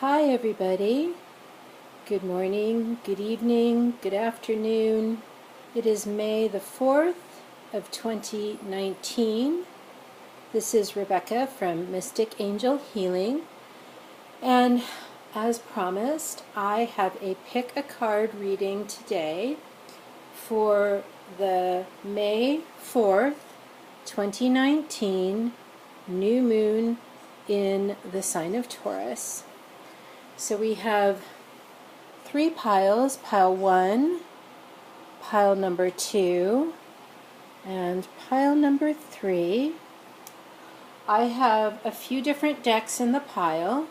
Hi everybody. Good morning, good evening, good afternoon. It is May the 4th of 2019. This is Rebecca from Mystic Angel Healing. And as promised, I have a pick a card reading today for the May 4th, 2019 new moon in the sign of Taurus. So we have three piles, pile 1, pile number 2, and pile number 3. I have a few different decks in the pile.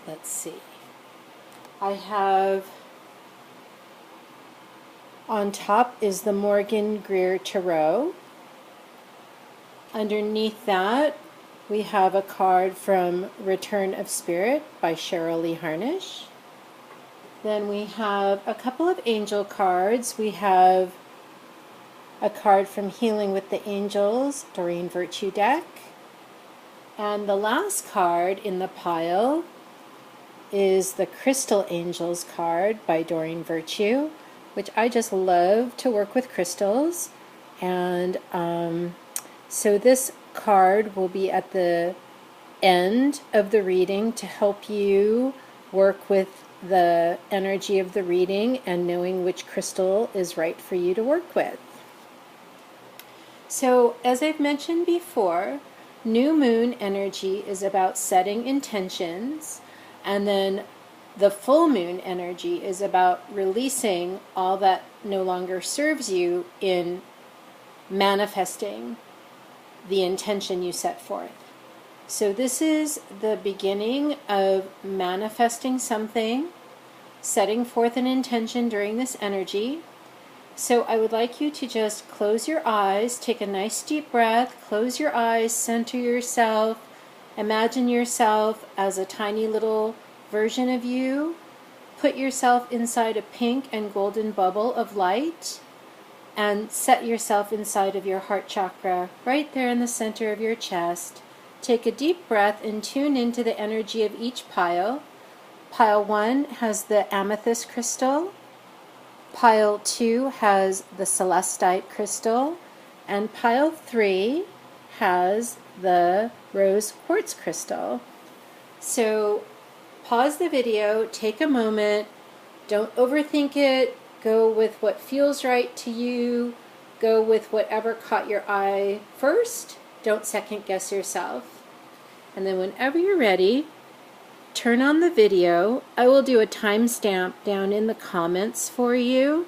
Let's see. I have, on top is the Morgan Greer Tarot. Underneath that, we have a card from Return of Spirit by Cheryl Lee Harnish. Then we have a couple of angel cards. We have a card from Healing with the Angels, Doreen Virtue deck. And the last card in the pile is the Crystal Angels card by Doreen Virtue, which I just love to work with crystals. And so this card will be at the end of the reading to help you work with the energy of the reading and knowing which crystal is right for you to work with. So, as I've mentioned before, new moon energy is about setting intentions, and then the full moon energy is about releasing all that no longer serves you in manifesting the intention you set forth. So this is the beginning of manifesting something, setting forth an intention during this energy. So I would like you to just close your eyes, take a nice deep breath, close your eyes, center yourself, imagine yourself as a tiny little version of you, put yourself inside a pink and golden bubble of light, and set yourself inside of your heart chakra, right there in the center of your chest. Take a deep breath and tune into the energy of each pile. Pile 1 has the amethyst crystal. Pile 2 has the celestite crystal. And pile 3 has the rose quartz crystal. So pause the video, take a moment, don't overthink it. Go with what feels right to you. Go with whatever caught your eye first. Don't second guess yourself. And then whenever you're ready, turn on the video. I will do a timestamp down in the comments for you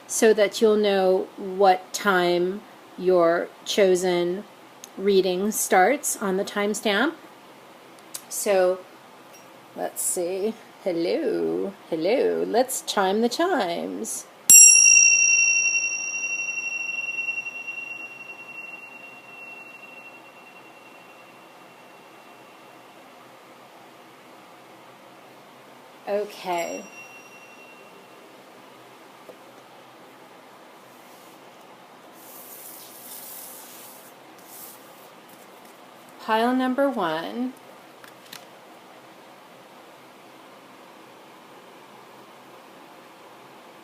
so that you'll know what time your chosen reading starts on the timestamp. So let's see. Hello, hello. Let's chime the chimes. Okay. Pile number 1.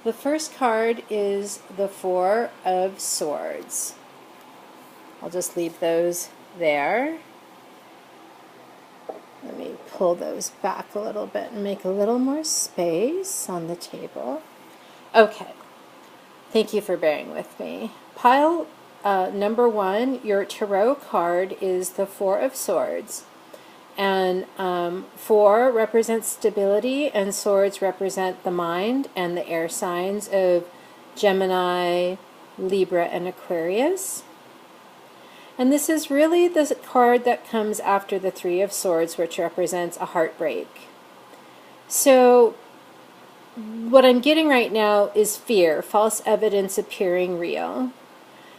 The first card is the Four of Swords. I'll just leave those there. Let me pull those back a little bit and make a little more space on the table. Okay. Thank you for bearing with me. Pile number 1, your tarot card is the Four of Swords. And 4 represents stability, and swords represent the mind and the air signs of Gemini, Libra, and Aquarius. And this is really the card that comes after the Three of Swords, which represents a heartbreak. So what I'm getting right now is fear, false evidence appearing real.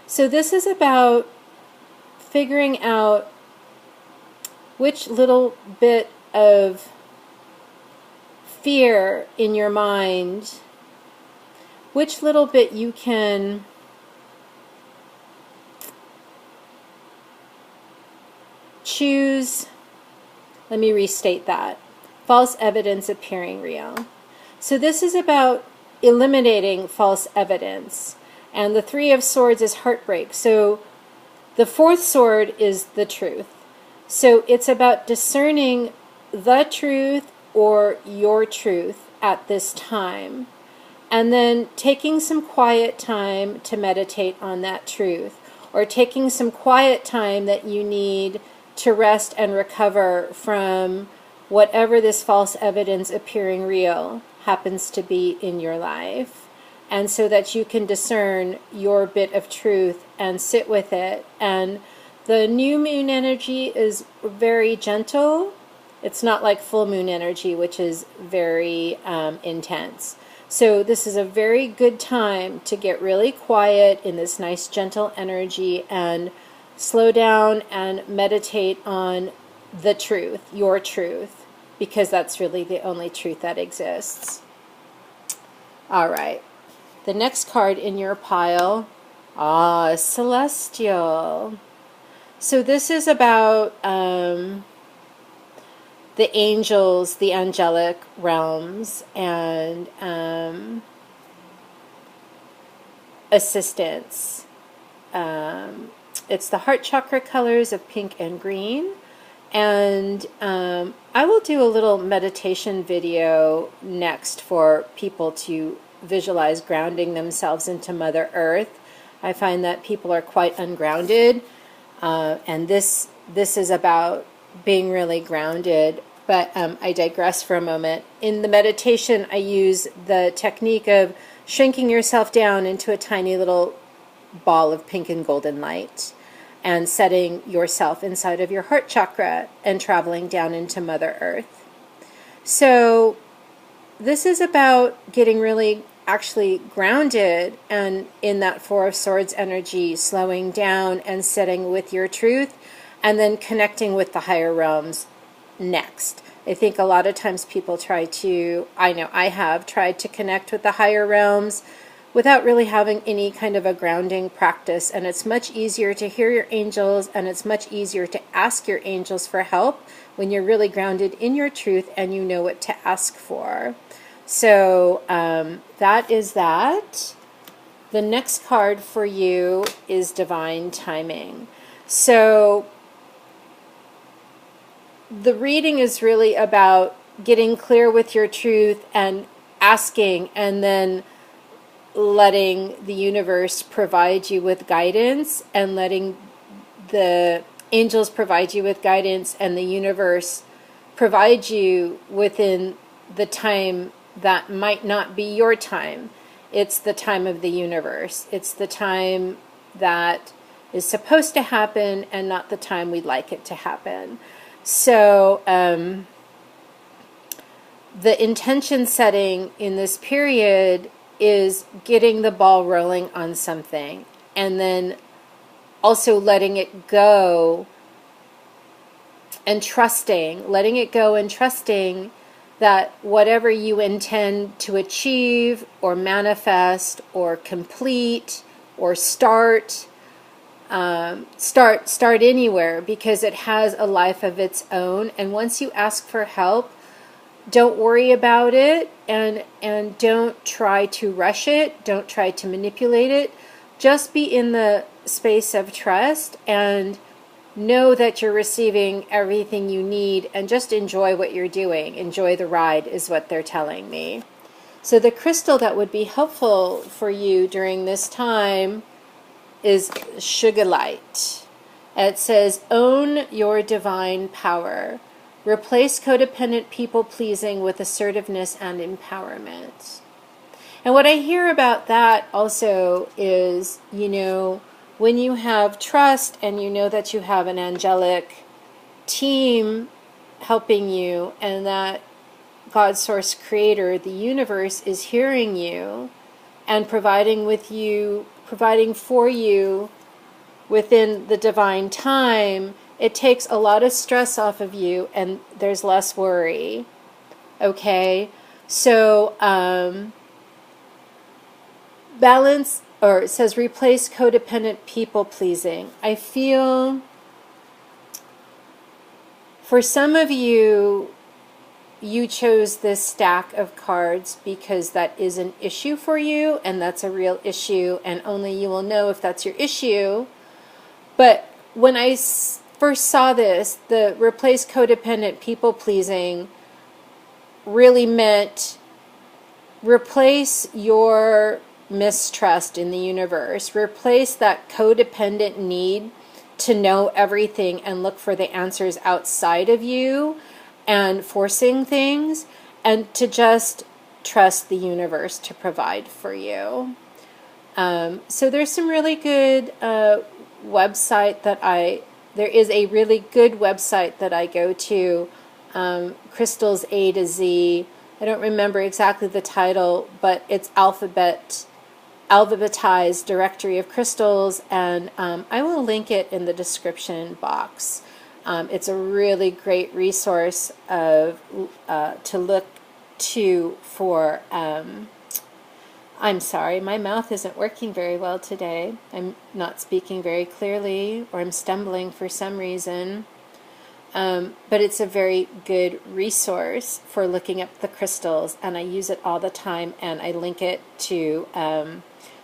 So this is about figuring out which little bit of fear in your mind, which little bit you can choose. Let me restate that. false evidence appearing real. So this is about eliminating false evidence. And the Three of Swords is heartbreak. So the fourth sword is the truth. So it's about discerning the truth or your truth at this time. And then taking some quiet time to meditate on that truth. Or taking some quiet time that you need to rest and recover from whatever this false evidence appearing real happens to be in your life. And so that you can discern your bit of truth and sit with it. And the new moon energy is very gentle. It's not like full moon energy, which is very intense. So this is a very good time to get really quiet in this nice gentle energy and slow down and meditate on the truth, your truth, because that's really the only truth that exists. All right. The next card in your pile, Celestial. So this is about the angels, the angelic realms, and assistance. It's the heart chakra colors of pink and green. And I will do a little meditation video next for people to visualize grounding themselves into Mother Earth. I find that people are quite ungrounded, and this is about being really grounded. But I digress for a moment. In the meditation, I use the technique of shrinking yourself down into a tiny little ball of pink and golden light and setting yourself inside of your heart chakra and traveling down into Mother Earth. So this is about getting really actually grounded and in that Four of Swords energy, slowing down and sitting with your truth, and then connecting with the higher realms next. I think a lot of times people I know I have tried to connect with the higher realms without really having any kind of a grounding practice. And it's much easier to hear your angels, and it's much easier to ask your angels for help when you're really grounded in your truth and you know what to ask for. So that is that. The next card for you is Divine Timing. So the reading is really about getting clear with your truth and asking, and then letting the universe provide you with guidance, and letting the angels provide you with guidance, and the universe provide you within the time that might not be your time. It's the time of the universe. It's the time that is supposed to happen and not the time we'd like it to happen. So the intention setting in this period is getting the ball rolling on something, and then also letting it go and letting it go and trusting that whatever you intend to achieve or manifest or complete or start anywhere, because it has a life of its own. And once you ask for help, don't worry about it, and don't try to rush it. Don't try to manipulate it. Just be in the space of trust and know that you're receiving everything you need, and just enjoy what you're doing. Enjoy the ride is what they're telling me. So the crystal that would be helpful for you during this time is Sugarlight. It says, own your divine power. Replace codependent people-pleasing with assertiveness and empowerment. And what I hear about that also is, when you have trust and you know that you have an angelic team helping you, and that God, Source, Creator, the universe is hearing you and providing for you within the divine time, it takes a lot of stress off of you, and there's less worry. Okay? So, balance, or it says replace codependent people-pleasing. I feel for some of you, you chose this stack of cards because that is an issue for you, and that's a real issue, and only you will know if that's your issue. But when I first saw this, the replace codependent people-pleasing really meant replace your mistrust in the universe, replace that codependent need to know everything and look for the answers outside of you and forcing things, and to just trust the universe to provide for you. So there's some really good website that there is a really good website that I go to, Crystals A to Z. I don't remember exactly the title, but it's alphabetized directory of crystals, and I will link it in the description box. It's a really great resource to look to for, I'm sorry, my mouth isn't working very well today. I'm not speaking very clearly, or I'm stumbling for some reason. But it's a very good resource for looking up the crystals, and I use it all the time, and I link it to,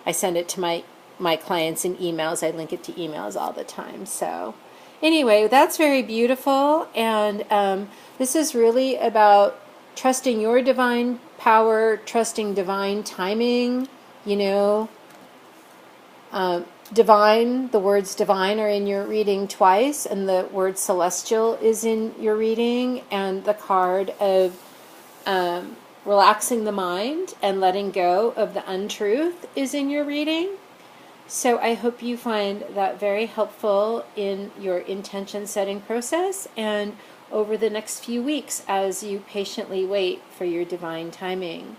I send it to my clients in emails. I link it to emails all the time. So anyway, that's very beautiful, and this is really about trusting your divine power, trusting divine timing, you know. Divine, the words divine are in your reading twice, and the word celestial is in your reading, and the card of relaxing the mind and letting go of the untruth is in your reading. So I hope you find that very helpful in your intention setting process and over the next few weeks as you patiently wait for your divine timing.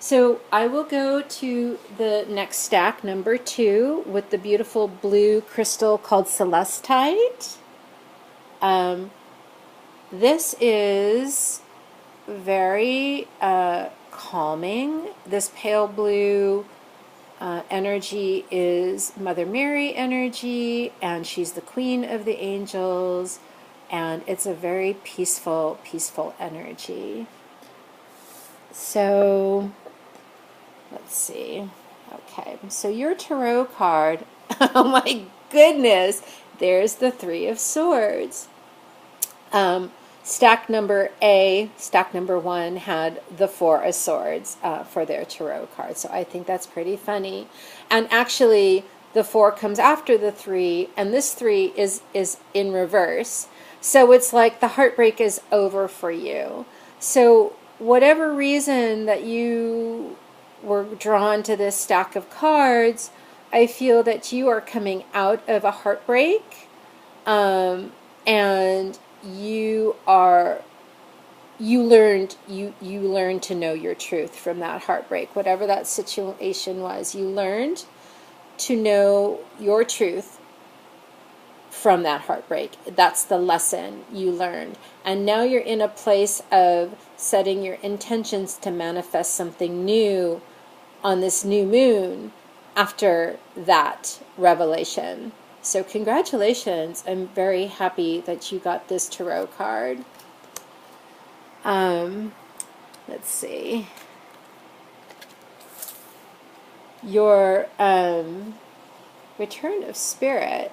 So I will go to the next stack, number 2, with the beautiful blue crystal called celestite. This is very calming. This pale blue energy is Mother Mary energy, and she's the queen of the angels, and it's a very peaceful energy. So let's see. Okay, so your tarot card, oh my goodness, there's the 3 of Swords. Stack number 1 had the 4 of Swords for their tarot card. So I think that's pretty funny. And actually, the 4 comes after the 3, and this 3 is in reverse. So it's like the heartbreak is over for you. So whatever reason that you were drawn to this stack of cards, I feel that you are coming out of a heartbreak, and you learned to know your truth from that heartbreak. Whatever that situation was, you learned to know your truth from that heartbreak. That's the lesson you learned. And now you're in a place of setting your intentions to manifest something new on this new moon after that revelation. So congratulations. I'm very happy that you got this tarot card. Let's see. Your return of spirit.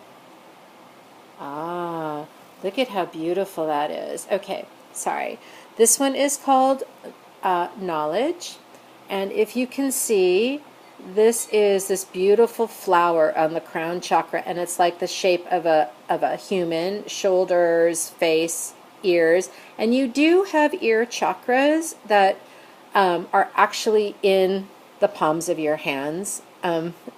Ah, look at how beautiful that is. Okay, sorry. This one is called knowledge. And if you can see, this is this beautiful flower on the crown chakra, and it's like the shape of a human, shoulders, face, ears. And you do have ear chakras that are actually in the palms of your hands.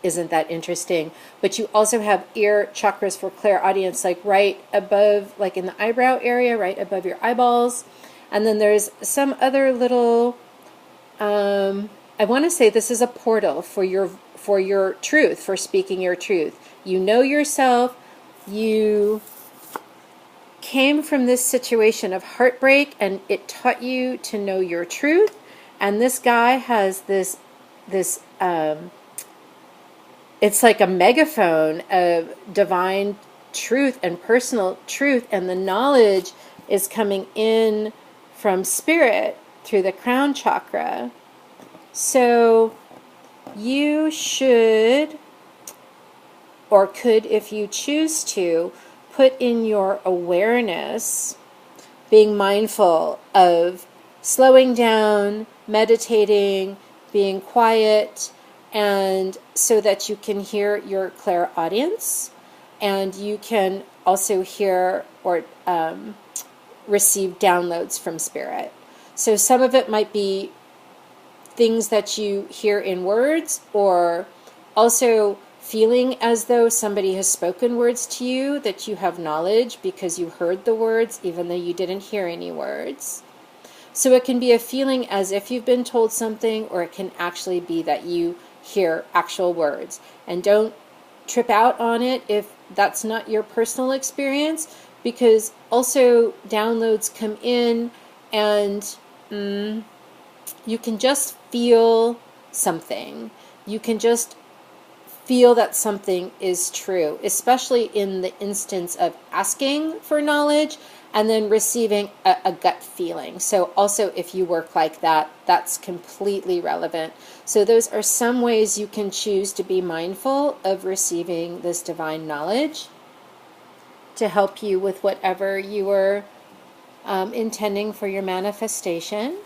Isn't that interesting? But you also have ear chakras for clairaudience, like right above, like in the eyebrow area, right above your eyeballs. And then there's some other little, I want to say this is a portal for your truth, for speaking your truth. You know yourself. You came from this situation of heartbreak, and it taught you to know your truth. And this guy has this it's like a megaphone of divine truth and personal truth, and the knowledge is coming in from Spirit through the crown chakra. So you should, or could if you choose to, put in your awareness, being mindful of slowing down, meditating, being quiet, and so that you can hear your clairaudience, and you can also hear or receive downloads from Spirit. So some of it might be things that you hear in words, or also feeling as though somebody has spoken words to you, that you have knowledge because you heard the words even though you didn't hear any words. So it can be a feeling as if you've been told something, or it can actually be that you hear actual words. And don't trip out on it if that's not your personal experience, because also downloads come in and you can just feel something. You can just feel that something is true, especially in the instance of asking for knowledge and then receiving a gut feeling. So also if you work like that, that's completely relevant. So those are some ways you can choose to be mindful of receiving this divine knowledge to help you with whatever you were intending for your manifestation.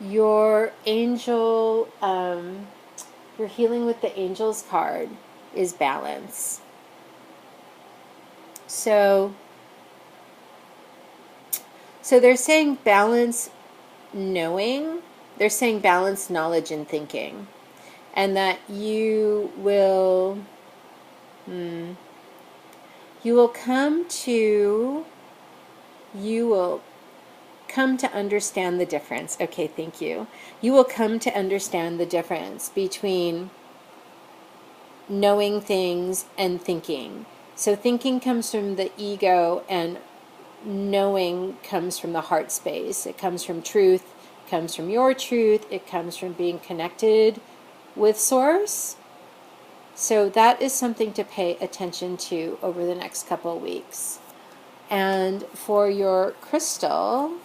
Your angel, your healing with the angels card is balance. So they're saying balance knowing, they're saying balance knowledge and thinking, and that you will come to understand the difference. Okay, thank you. You will come to understand the difference between knowing things and thinking. So thinking comes from the ego, and knowing comes from the heart space. It comes from truth, it comes from your truth, it comes from being connected with Source. So that is something to pay attention to over the next couple of weeks. And for your crystal,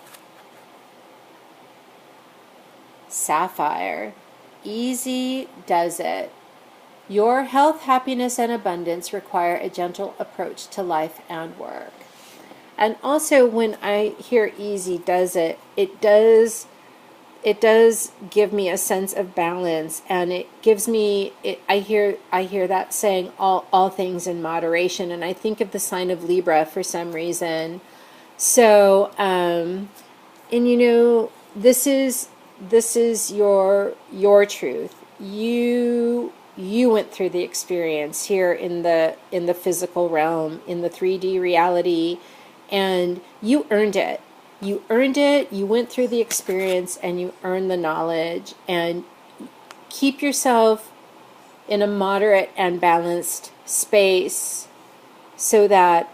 sapphire, easy does it. Your health, happiness, and abundance require a gentle approach to life and work. And also when I hear easy does it, it does give me a sense of balance, and it gives me, I hear that saying all things in moderation, and I think of the sign of Libra for some reason. So, and you know, this is your truth. You went through the experience here in the physical realm, in the 3D reality, and you earned it. You earned it, you went through the experience, and you earned the knowledge. And keep yourself in a moderate and balanced space so that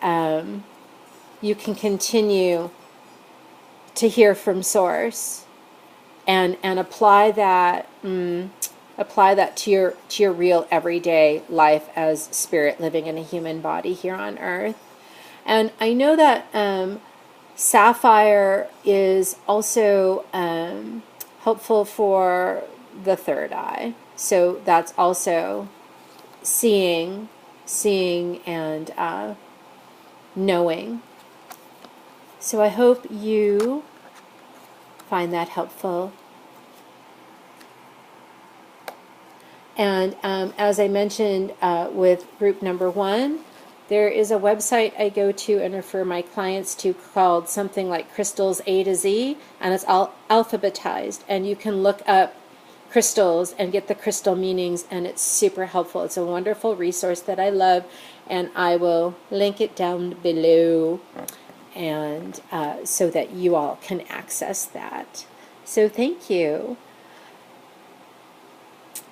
you can continue to hear from Source and apply that to your real everyday life as spirit living in a human body here on Earth. And I know that sapphire is also helpful for the third eye. So that's also seeing and knowing. So I hope you find that helpful. And as I mentioned with group number 1, there is a website I go to and refer my clients to called something like Crystals A to Z, and it's all alphabetized, and you can look up crystals and get the crystal meanings, and it's super helpful. It's a wonderful resource that I love, and I will link it down below, and so that you all can access that. So thank you.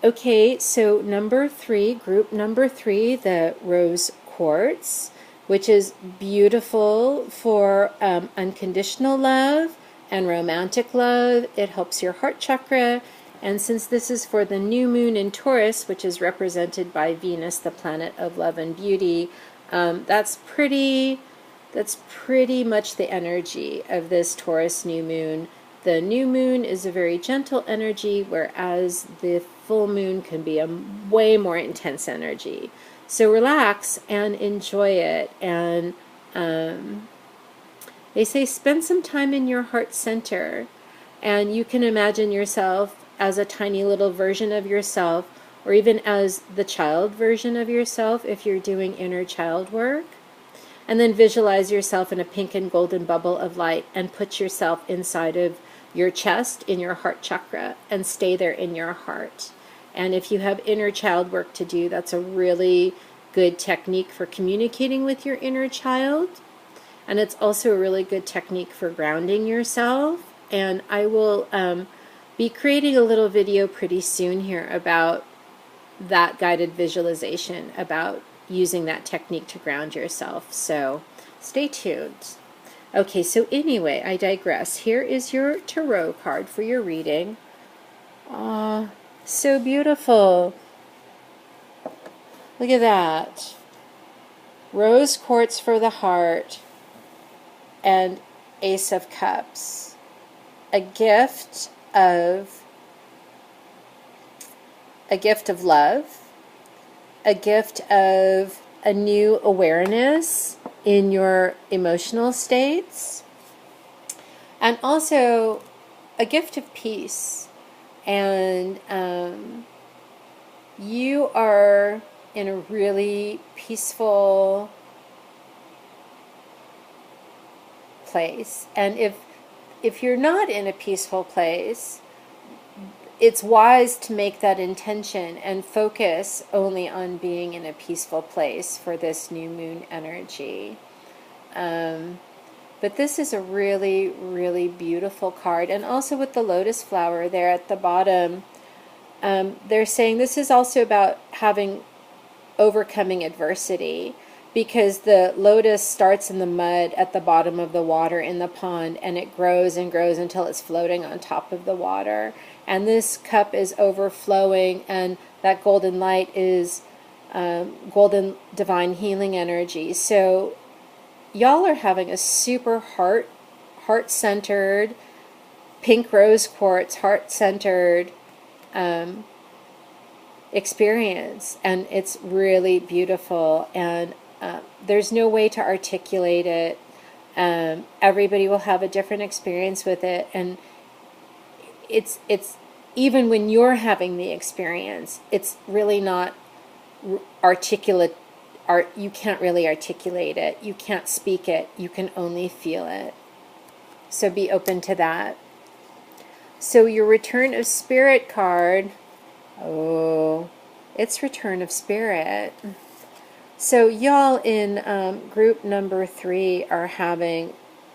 Okay, so number 3, group number 3, the rose quartz, which is beautiful for unconditional love and romantic love. It helps your heart chakra, and since this is for the new moon in Taurus, which is represented by Venus, the planet of love and beauty, that's pretty That's pretty much the energy of this Taurus new moon. The new moon is a very gentle energy, whereas the full moon can be a way more intense energy. So relax and enjoy it. And they say spend some time in your heart center, and you can imagine yourself as a tiny little version of yourself, or even as the child version of yourself if you're doing inner child work. And then visualize yourself in a pink and golden bubble of light and put yourself inside of your chest in your heart chakra and stay there in your heart. And if you have inner child work to do, that's a really good technique for communicating with your inner child. And it's also a really good technique for grounding yourself. And I will be creating a little video pretty soon here about that guided visualization, about using that technique to ground yourself. So stay tuned. Okay, so anyway, I digress. Here is your tarot card for your reading. Ah, so beautiful. Look at that. Rose quartz for the heart and Ace of Cups. A gift of love, a gift of a new awareness in your emotional states, and also a gift of peace. And you are in a really peaceful place. And if you're not in a peaceful place, it's wise to make that intention and focus only on being in a peaceful place for this new moon energy. But this is a really, really beautiful card. And also with the lotus flower there at the bottom, they're saying this is also about overcoming adversity, because the lotus starts in the mud at the bottom of the water in the pond, and it grows and grows until it's floating on top of the water. And this cup is overflowing, and that golden light is golden divine healing energy. So y'all are having a super heart-centered, pink rose quartz, heart-centered experience, and it's really beautiful. And there's no way to articulate it. Everybody will have a different experience with it, and it's even when you're having the experience, it's really not articulate. You can't really articulate it. You can't speak it. You can only feel it. So be open to that. So your Return of Spirit card, oh, it's Return of Spirit. So y'all in group number 3 are having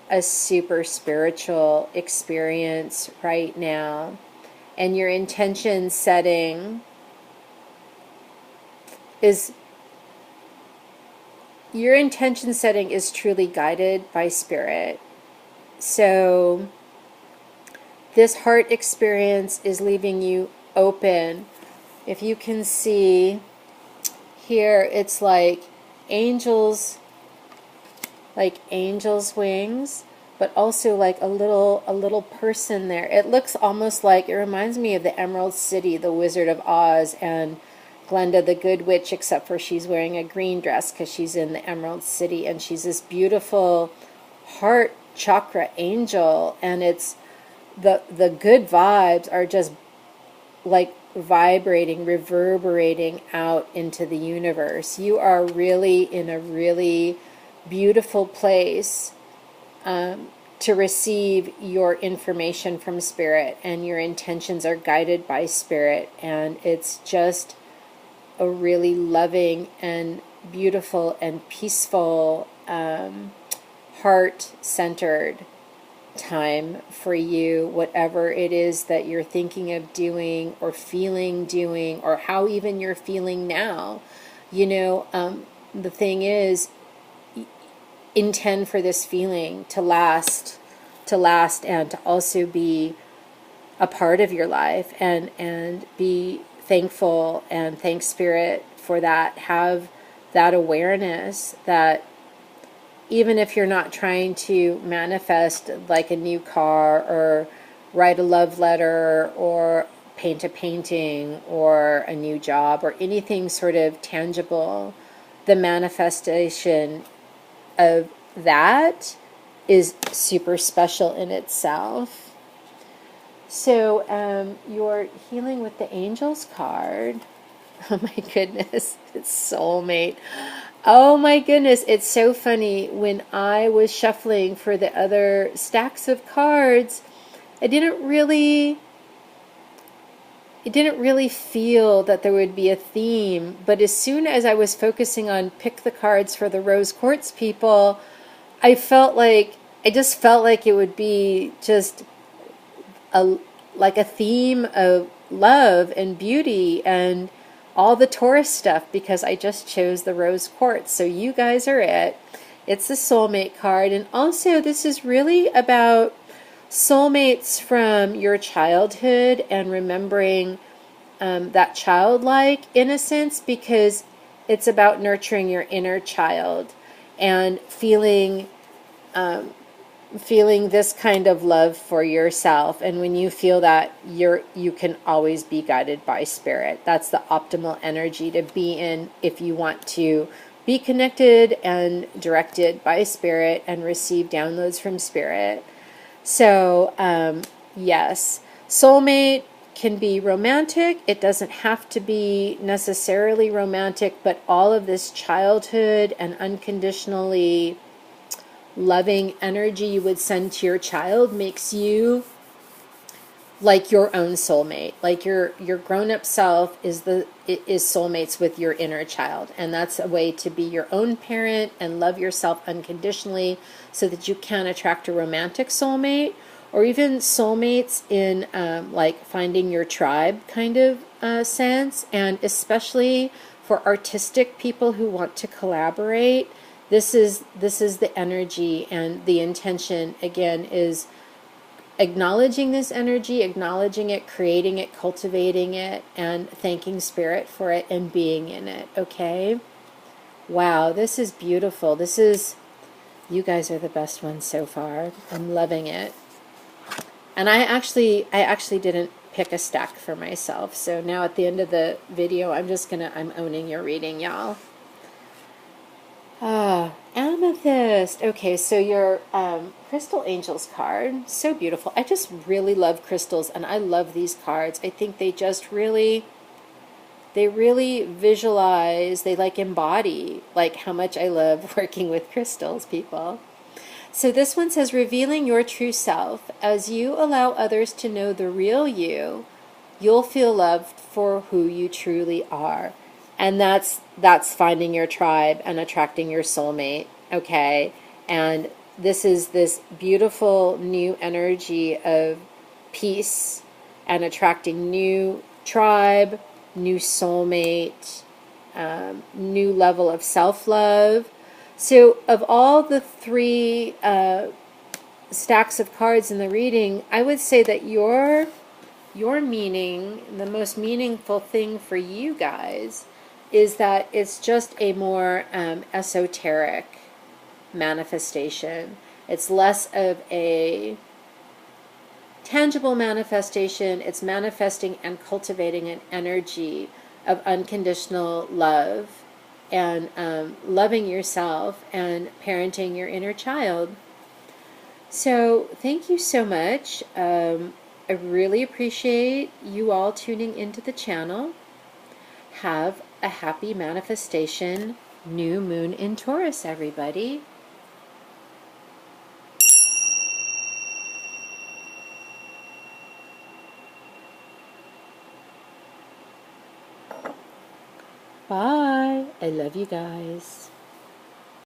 a super spiritual experience right now. And your intention setting is truly guided by Spirit. So this heart experience is leaving you open. If you can see here, it's like angels' wings, but also like a little person there. It looks almost like, it reminds me of the Emerald City, the Wizard of Oz, and Glenda the Good Witch, except for she's wearing a green dress because she's in the Emerald City, and she's this beautiful heart chakra angel, and it's the good vibes are just like vibrating, reverberating out into the universe. You are really in a really beautiful place to receive your information from Spirit, and your intentions are guided by Spirit, and it's just a really loving and beautiful and peaceful, heart-centered time for you, whatever it is that you're thinking of doing or feeling doing, or how even you're feeling now. You know, the thing is, intend for this feeling to last, and to also be a part of your life, and be thankful and thank Spirit for that. Have that awareness that even if you're not trying to manifest like a new car or write a love letter or paint a painting or a new job or anything sort of tangible, the manifestation of that is super special in itself. So you're healing with the Angels card. Oh my goodness, it's soulmate. Oh my goodness, it's so funny. When I was shuffling for the other stacks of cards, I didn't really feel that there would be a theme, but as soon as I was focusing on pick the cards for the rose quartz people, I just felt like it would be just like a theme of love and beauty and all the Taurus stuff, because I just chose the rose quartz. So you guys are it. It's the soulmate card. And also this is really about soulmates from your childhood and remembering that childlike innocence, because it's about nurturing your inner child and feeling this kind of love for yourself. And when you feel that, you can always be guided by spirit. That's the optimal energy to be in if you want to be connected and directed by spirit and receive downloads from spirit. So yes, soulmate can be romantic. It doesn't have to be necessarily romantic, but all of this childhood and unconditionally loving energy you would send to your child makes you like your own soulmate. Like your grown-up self is soulmates with your inner child, and that's a way to be your own parent and love yourself unconditionally so that you can attract a romantic soulmate, or even soulmates in like finding your tribe kind of sense. And especially for artistic people who want to collaborate, this is the energy, and the intention again is acknowledging this energy, acknowledging it, creating it, cultivating it, and thanking spirit for it and being in it. Okay? Wow, this is beautiful. You guys are the best ones so far. I'm loving it. And I actually didn't pick a stack for myself. So now at the end of the video, I'm owning your reading, y'all. Amethyst. Okay, so your Crystal Angels card, so beautiful. I just really love crystals, and I love these cards. I think they just really visualize, they like embody like how much I love working with crystals, people. So this one says, revealing your true self. As you allow others to know the real you, you'll feel loved for who you truly are. And that's finding your tribe and attracting your soulmate, okay? And this is this beautiful new energy of peace and attracting new tribe, new soulmate, new level of self-love. So of all the three stacks of cards in the reading, I would say that your meaning, the most meaningful thing for you guys, is that it's just a more esoteric manifestation. It's less of a tangible manifestation. It's manifesting and cultivating an energy of unconditional love and loving yourself and parenting your inner child. So thank you so much. I really appreciate you all tuning into the channel. Have a happy manifestation new moon in Taurus, everybody. Bye. I love you guys.